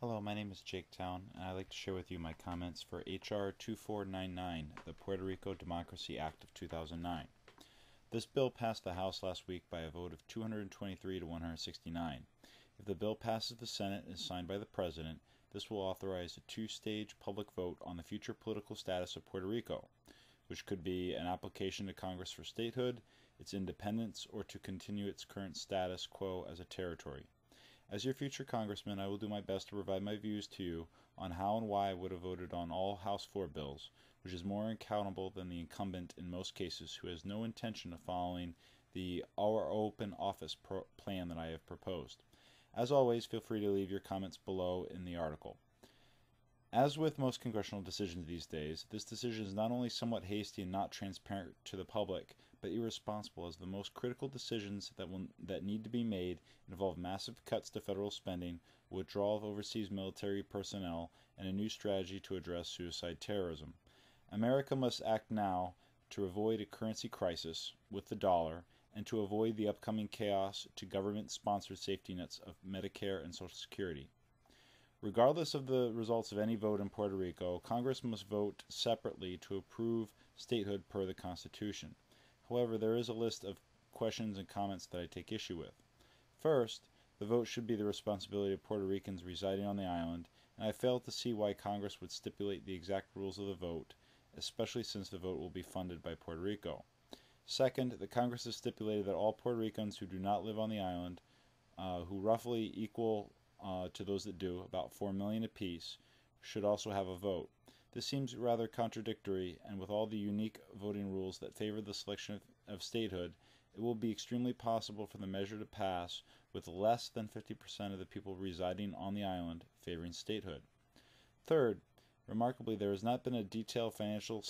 Hello, my name is Jake Towne, and I'd like to share with you my comments for H.R. 2499, the Puerto Rico Democracy Act of 2009. This bill passed the House last week by a vote of 223 to 169. If the bill passes the Senate and is signed by the President, this will authorize a two-stage public vote on the future political status of Puerto Rico, which could be an application to Congress for statehood, its independence, or to continue its current status quo as a territory. As your future congressman, I will do my best to provide my views to you on how and why I would have voted on all House floor bills, which is more accountable than the incumbent in most cases who has no intention of following the Our Open Office plan that I have proposed. As always, feel free to leave your comments below in the article. As with most congressional decisions these days, this decision is not only somewhat hasty and not transparent to the public, but irresponsible, as the most critical decisions that need to be made involve massive cuts to federal spending, withdrawal of overseas military personnel, and a new strategy to address suicide terrorism. America must act now to avoid a currency crisis with the dollar and to avoid the upcoming chaos to government-sponsored safety nets of Medicare and Social Security. Regardless of the results of any vote in Puerto Rico, Congress must vote separately to approve statehood per the Constitution. However, there is a list of questions and comments that I take issue with. First, the vote should be the responsibility of Puerto Ricans residing on the island, and I fail to see why Congress would stipulate the exact rules of the vote, especially since the vote will be funded by Puerto Rico. Second, the Congress has stipulated that all Puerto Ricans who do not live on the island, who roughly equal to those that do, about 4 million apiece, should also have a vote. This seems rather contradictory, and with all the unique voting rules that favor the selection of statehood, it will be extremely possible for the measure to pass with less than 50% of the people residing on the island favoring statehood. Third, remarkably, there has not been a detailed financial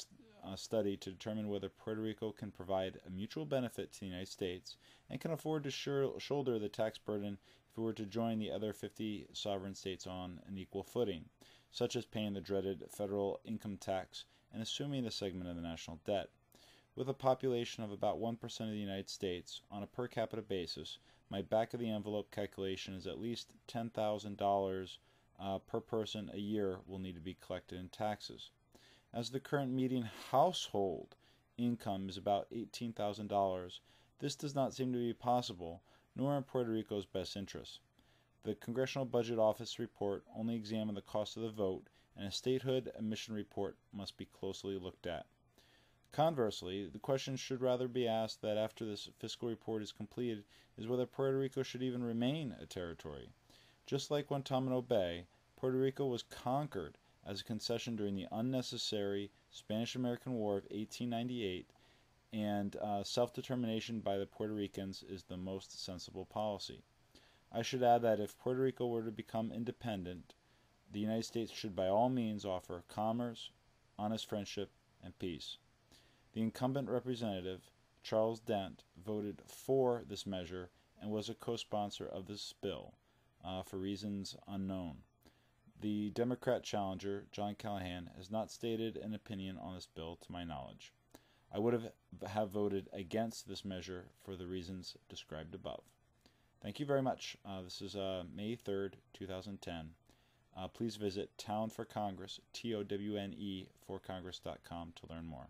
study to determine whether Puerto Rico can provide a mutual benefit to the United States and can afford to shoulder the tax burden if it were to join the other 50 sovereign states on an equal footing, such as paying the dreaded federal income tax and assuming a segment of the national debt. With a population of about 1% of the United States, on a per capita basis, my back-of-the-envelope calculation is at least $10,000 per person a year will need to be collected in taxes. As the current median household income is about $18,000, this does not seem to be possible, nor in Puerto Rico's best interest. The Congressional Budget Office report only examined the cost of the vote, and a statehood admission report must be closely looked at. Conversely, the question should rather be asked that after this fiscal report is completed is whether Puerto Rico should even remain a territory. Just like Guantanamo Bay, Puerto Rico was conquered as a concession during the unnecessary Spanish-American War of 1898, and self-determination by the Puerto Ricans is the most sensible policy. I should add that if Puerto Rico were to become independent, the United States should by all means offer commerce, honest friendship, and peace. The incumbent representative, Charles Dent, voted for this measure and was a co-sponsor of this bill for reasons unknown. The Democrat challenger, John Callahan, has not stated an opinion on this bill to my knowledge. I would have voted against this measure for the reasons described above. Thank you very much. This is May 3rd, 2010. Please visit Towne for Congress, TOWNE for Congress.com to learn more.